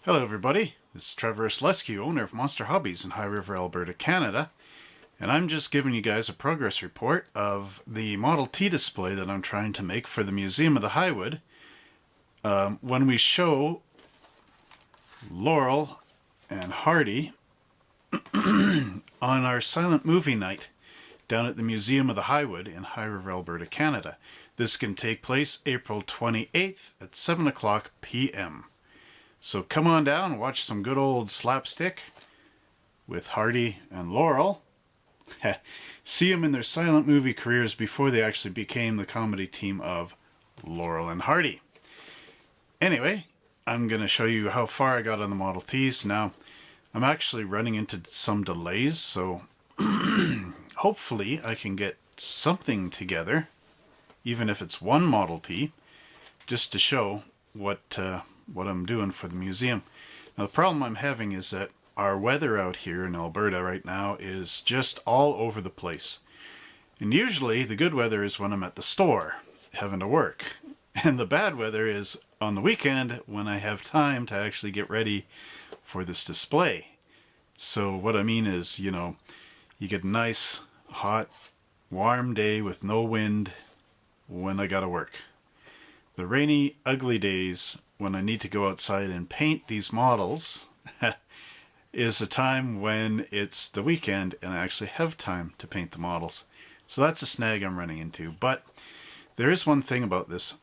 Hello everybody, this is Trevor Slesky, owner of Monster Hobbies in High River, Alberta, Canada, and I'm just giving you guys a progress report of the Model T display that I'm trying to make for the Museum of the Highwood. When we show Laurel and Hardy on our silent movie night down at the Museum of the Highwood in High River, Alberta, Canada. This can take place April 28th at 7 o'clock p.m. So come on down and watch some good old slapstick with Hardy and Laurel. See them in their silent movie careers before they actually became the comedy team of Laurel and Hardy. Anyway, I'm going to show you how far I got on the Model Ts. Now, I'm actually running into some delays, so hopefully I can get something together, even if it's one Model T, just to show what I'm doing for the museum. Now the problem I'm having is that our weather out here in Alberta right now is just all over the place. And usually the good weather is when I'm at the store having to work. And the bad weather is on the weekend when I have time to actually get ready for this display. So what I mean is, you know, you get a nice, hot, warm day with no wind when I gotta work. The rainy, ugly days when I need to go outside and paint these models is a time when it's the weekend and I actually have time to paint the models. So that's a snag I'm running into. But there is one thing about this.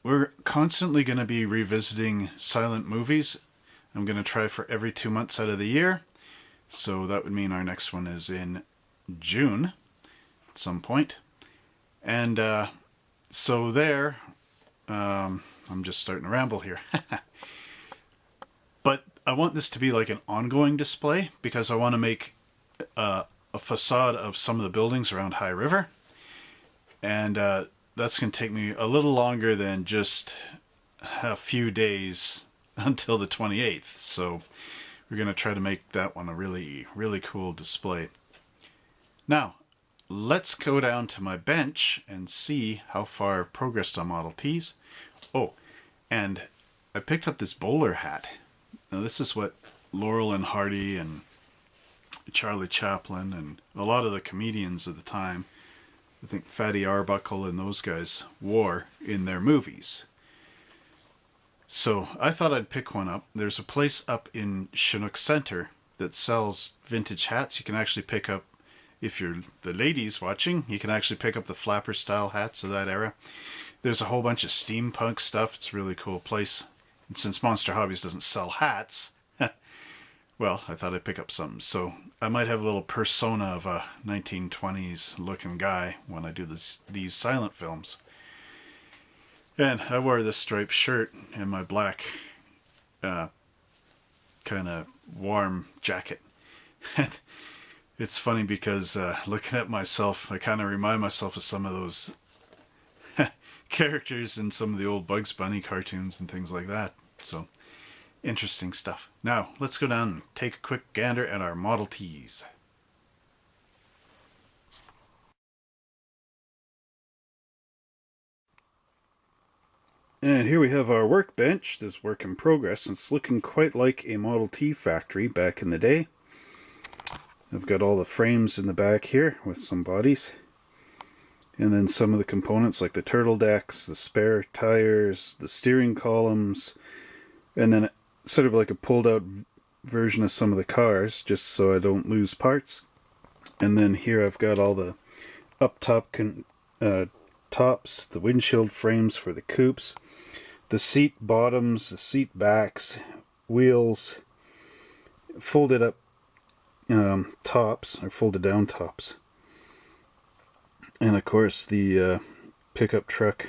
We're constantly going to be revisiting silent movies. I'm going to try for every 2 months out of the year. So that would mean our next one is in June at some point. And so there... I'm just starting to ramble here. But I want this to be like an ongoing display because I want to make a facade of some of the buildings around High River. And that's going to take me a little longer than just a few days until the 28th. So we're going to try to make that one a really, really cool display. Now, let's go down to my bench and see how far I've progressed on Model Ts. Oh, and I picked up this bowler hat. Now this is what Laurel and Hardy and Charlie Chaplin and a lot of the comedians of the time, I think Fatty Arbuckle and those guys, wore in their movies. So I thought I'd pick one up. There's a place up in Chinook Center that sells vintage hats. You can actually pick up, if you're the ladies watching, you can actually pick up the flapper style hats of that era. There's a whole bunch of steampunk stuff. It's a really cool place. And since Monster Hobbies doesn't sell hats, well, I thought I'd pick up some. So I might have a little persona of a 1920s looking guy when I do these silent films. And I wore this striped shirt and my black kind of warm jacket. It's funny because looking at myself, I kind of remind myself of some of those characters in some of the old Bugs Bunny cartoons and things like that. So, interesting stuff. Now, let's go down and take a quick gander at our Model Ts. And here we have our workbench, this work in progress. It's looking quite like a Model T factory back in the day. I've got all the frames in the back here with some bodies. And then some of the components like the turtle decks, the spare tires, the steering columns, and then sort of like a pulled out version of some of the cars, just so I don't lose parts. And then here I've got all the up top tops, the windshield frames for the coupes, the seat bottoms, the seat backs, wheels, folded up tops, or folded down tops. And of course the pickup truck,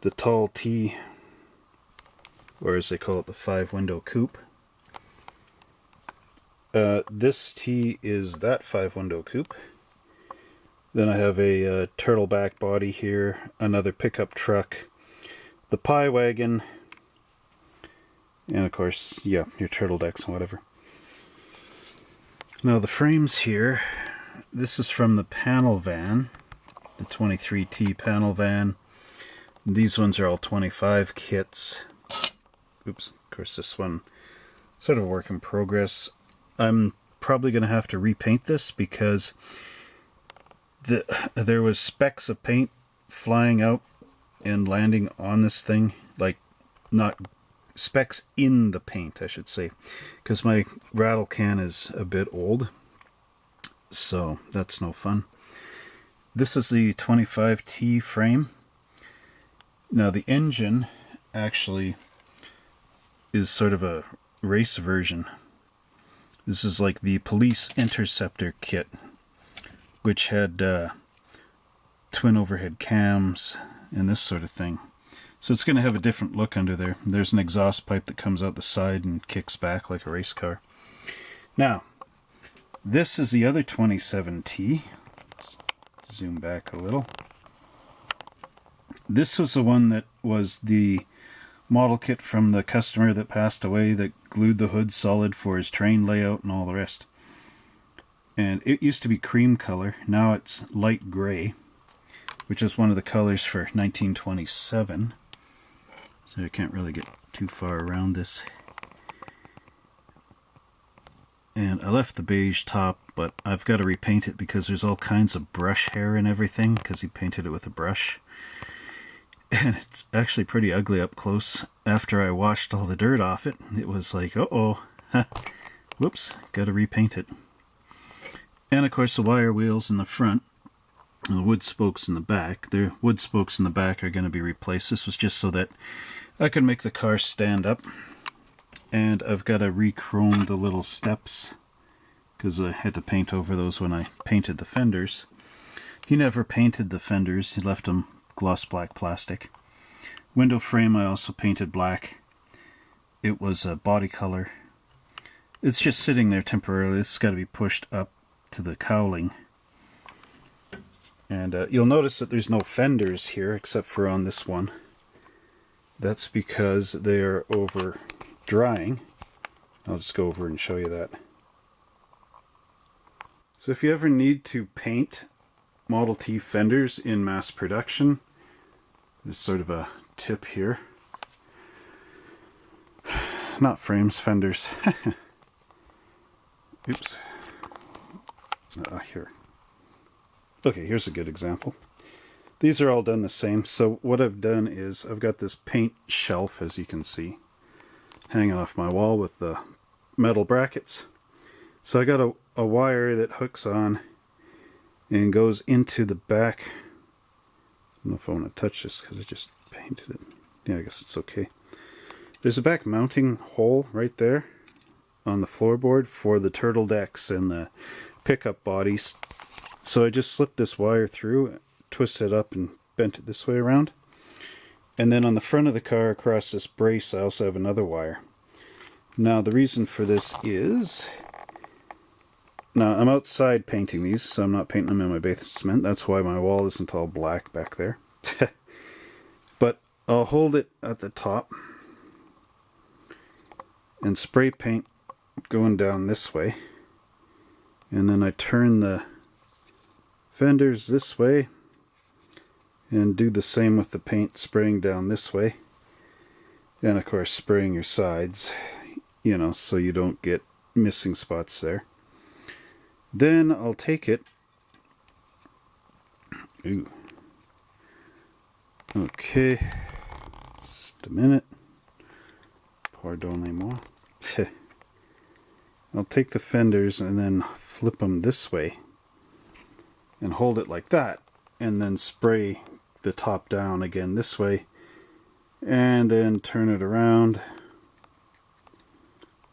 the tall T, or as they call it, the 5-window coupe. This T is that 5-window coupe. Then I have a turtleback body here, another pickup truck, the pie wagon, and of course, yeah, your turtle decks and whatever. Now the frames here, this is from the panel van, the 23T panel van. These ones are all 25 kits. Oops, course, this one, sort of a work in progress. I'm probably going to have to repaint this because there was specks of paint flying out and landing on this thing, like not specks in the paint, I should say, because my rattle can is a bit old, so that's no fun. This is the 25T frame. Now the engine actually is sort of a race version. This is like the Police Interceptor kit, which had twin overhead cams and this sort of thing. So it's going to have a different look under there. There's an exhaust pipe that comes out the side and kicks back like a race car. Now, this is the other 27T. Let's zoom back a little. This was the one that was the model kit from the customer that passed away that glued the hood solid for his train layout and all the rest. And it used to be cream color, now it's light gray, which is one of the colors for 1927. So I can't really get too far around this. And I left the beige top, but I've got to repaint it because there's all kinds of brush hair and everything, because he painted it with a brush. And it's actually pretty ugly up close. After I washed all the dirt off it, it was like, uh-oh, whoops, gotta repaint it. And of course the wire wheels in the front, and the wood spokes in the back. The wood spokes in the back are going to be replaced. This was just so that I could make the car stand up. And I've got to re-chrome the little steps, because I had to paint over those when I painted the fenders. He never painted the fenders, he left them gloss black plastic. Window frame I also painted black. It was a body color. It's just sitting there temporarily. This has got to be pushed up to the cowling. And you'll notice that there's no fenders here except for on this one. That's because they are over drying. I'll just go over and show you that. So if you ever need to paint Model T fenders in mass production, there's sort of a tip here. Not frames, fenders. Oops. Here. Okay, here's a good example. These are all done the same. So what I've done is I've got this paint shelf, as you can see, hanging off my wall with the metal brackets. So I got a wire that hooks on and goes into the back. I don't know if I want to touch this because I just painted it. Yeah, I guess it's okay. There's a back mounting hole right there on the floorboard for the turtle decks and the pickup bodies. So I just slipped this wire through, twisted it up and bent it this way around. And then on the front of the car across this brace I also have another wire. Now the reason for this is, now I'm outside painting these, so I'm not painting them in my basement. That's why my wall isn't all black back there. But I'll hold it at the top and spray paint going down this way. And then I turn the fenders this way and do the same with the paint spraying down this way. And of course spraying your sides, you know, so you don't get missing spots there. Then I'll take it. Ooh. Okay. Just a minute. Pardonnez-moi. I'll take the fenders and then flip them this way and hold it like that, and then spray the top down again this way, and then turn it around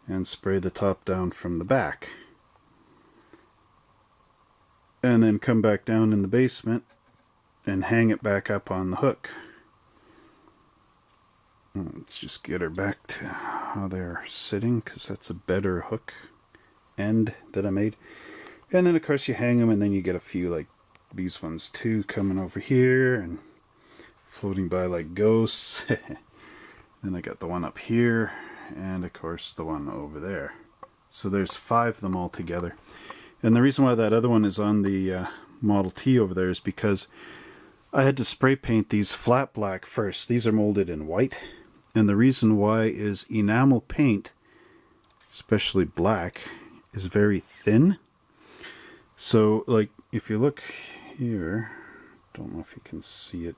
and spray the top down from the back, and then come back down in the basement and hang it back up on the hook. Let's just get her back to how they're sitting, because that's a better hook end that I made. And then of course you hang them, and then you get a few like these ones too coming over here and floating by like ghosts. Then I got the one up here, and of course the one over there. So there's 5 of them all together. And the reason why that other one is on the Model T over there is because I had to spray paint these flat black first. These are molded in white, And the reason why is enamel paint, especially black, is very thin. So like if you look here, don't know if you can see it,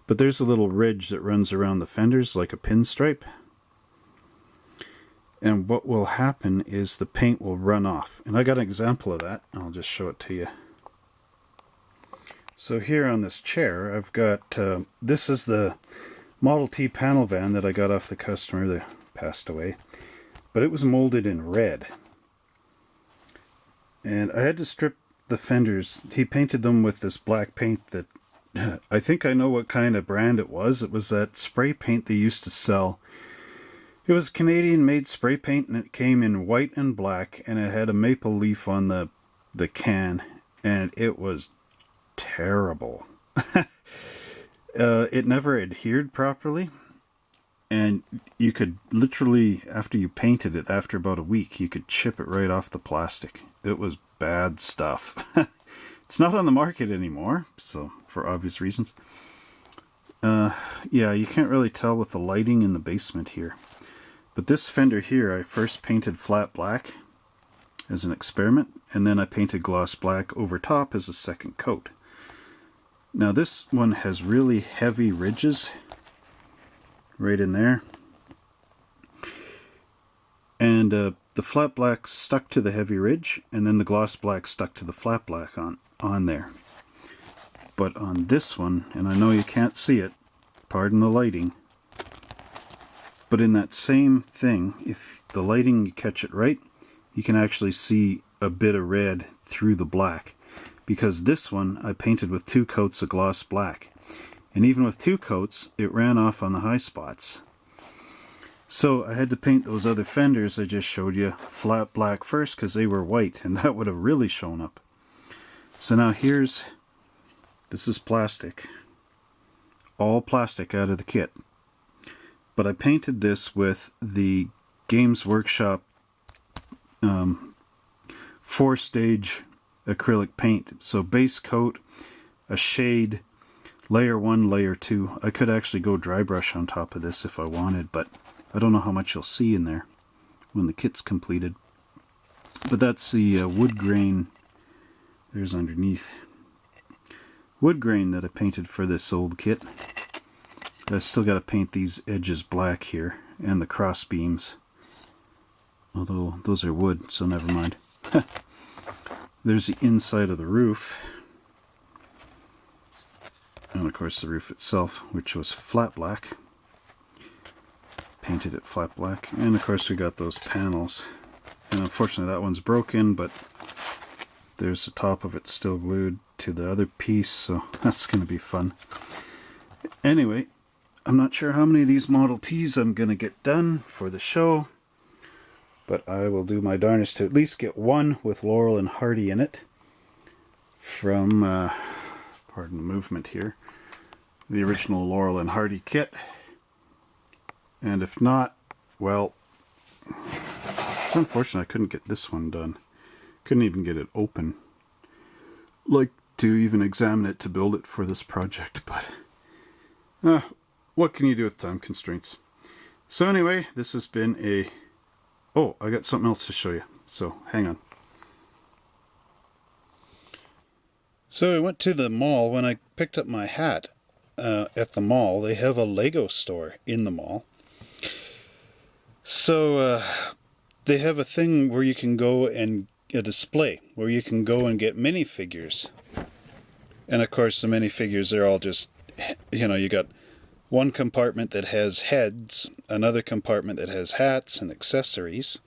but there's a little ridge that runs around the fenders like a pinstripe. And what will happen is the paint will run off. And I got an example of that. I'll just show it to you. So here on this chair, I've got, this is the Model T panel van that I got off the customer that passed away. But it was molded in red. And I had to strip the fenders. He painted them with this black paint that, I think I know what kind of brand it was. It was that spray paint they used to sell. It was Canadian-made spray paint, and it came in white and black, and it had a maple leaf on the can, and it was terrible. It never adhered properly, and you could literally, after you painted it, after about a week, you could chip it right off the plastic. It was bad stuff. It's not on the market anymore, so for obvious reasons. Yeah, you can't really tell with the lighting in the basement here. But this fender here, I first painted flat black as an experiment, and then I painted gloss black over top as a second coat. Now this one has really heavy ridges right in there. And the flat black stuck to the heavy ridge, and then the gloss black stuck to the flat black on there. But on this one, and I know you can't see it, pardon the lighting, but in that same thing, if the lighting, you catch it right, you can actually see a bit of red through the black. Because this one I painted with 2 coats of gloss black. And even with 2 coats, it ran off on the high spots. So I had to paint those other fenders I just showed you flat black first because they were white, and that would have really shown up. So now this is plastic. All plastic out of the kit. But I painted this with the Games Workshop 4-stage acrylic paint. So base coat, a shade, layer 1, layer 2. I could actually go dry brush on top of this if I wanted, but I don't know how much you'll see in there when the kit's completed. But that's the wood grain, there's underneath, wood grain that I painted for this old kit. I still got to paint these edges black here, and the cross beams. Although those are wood, so never mind. There's the inside of the roof. And of course the roof itself, which was flat black. Painted it flat black. And of course we got those panels. And unfortunately that one's broken, but there's the top of it still glued to the other piece, so that's going to be fun. Anyway, I'm not sure how many of these Model Ts I'm going to get done for the show, but I will do my darnest to at least get one with Laurel and Hardy in it from, pardon the movement here, the original Laurel and Hardy kit. And if not, well, it's unfortunate I couldn't get this one done. Couldn't even get it open. Like to even examine it to build it for this project, but what can you do with time constraints? So anyway, this has been a... Oh, I got something else to show you, so hang on. So I went to the mall. When I picked up my hat at the mall, they have a Lego store in the mall. So they have a thing where you can go and a display where you can go and get minifigures. And of course the minifigures are all just, you know, you got one compartment that has heads, another compartment that has hats and accessories,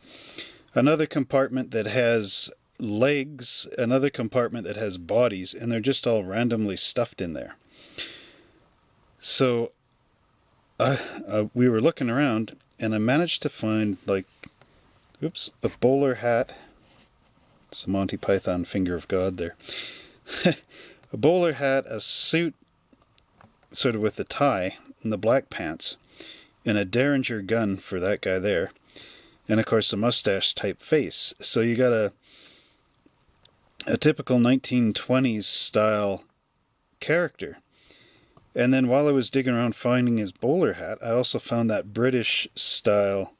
another compartment that has legs, another compartment that has bodies, and they're just all randomly stuffed in there. So we were looking around, and I managed to find, like, oops, a bowler hat. It's the Monty Python finger of God there. A bowler hat, a suit, sort of with the tie, and the black pants, and a Derringer gun for that guy there, and of course a mustache type face. So you got a typical 1920s style character. And then while I was digging around finding his bowler hat, I also found that British style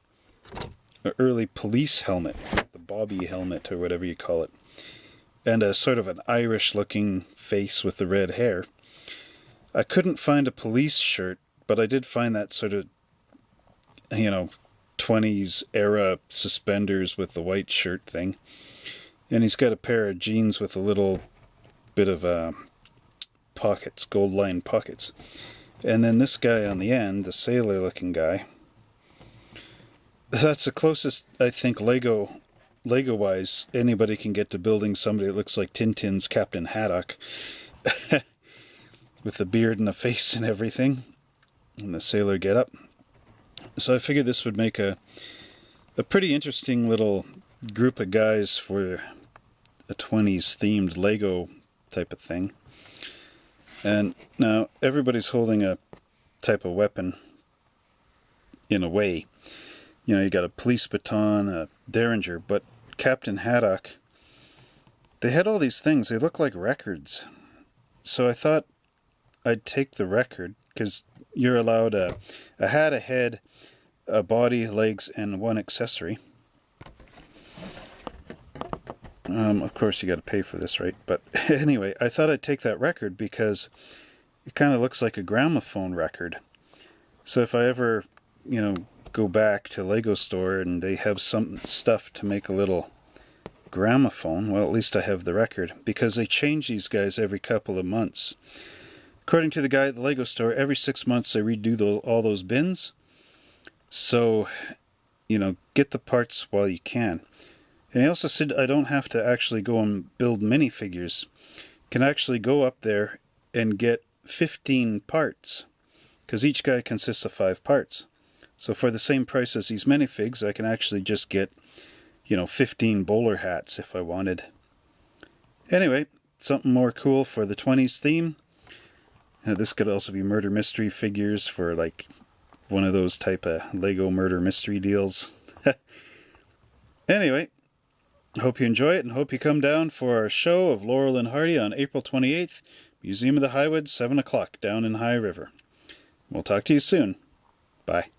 early police helmet, the Bobby helmet or whatever you call it, and a sort of an Irish looking face with the red hair. I couldn't find a police shirt, but I did find that sort of, 20s era suspenders with the white shirt thing. And he's got a pair of jeans with a little bit of pockets, gold lined pockets. And then this guy on the end, the sailor looking guy, that's the closest I think Lego wise anybody can get to building somebody that looks like Tintin's Captain Haddock with the beard and the face and everything, and the sailor getup. So I figured this would make a pretty interesting little group of guys for a 20s themed Lego type of thing. And now everybody's holding a type of weapon in a way. You got a police baton, a derringer, but Captain Haddock, they had all these things. They look like records. So I thought I'd take the record, because you're allowed a hat, a head, a body, legs, and one accessory. Of course, you got to pay for this, right? But anyway, I thought I'd take that record because it kind of looks like a gramophone record. So if I ever, go back to Lego store and they have some stuff to make a little gramophone, well, at least I have the record, because they change these guys every couple of months. According to the guy at the Lego store, every 6 months they redo all those bins. So, get the parts while you can. And he also said I don't have to actually go and build minifigures. Can actually go up there and get 15 parts, because each guy consists of 5 parts. So for the same price as these minifigs, I can actually just get, 15 bowler hats if I wanted. Anyway, something more cool for the 20s theme. This could also be murder mystery figures for like one of those type of Lego murder mystery deals. Anyway, hope you enjoy it and hope you come down for our show of Laurel and Hardy on April 28th, Museum of the Highwood, 7 o'clock down in High River. We'll talk to you soon. Bye.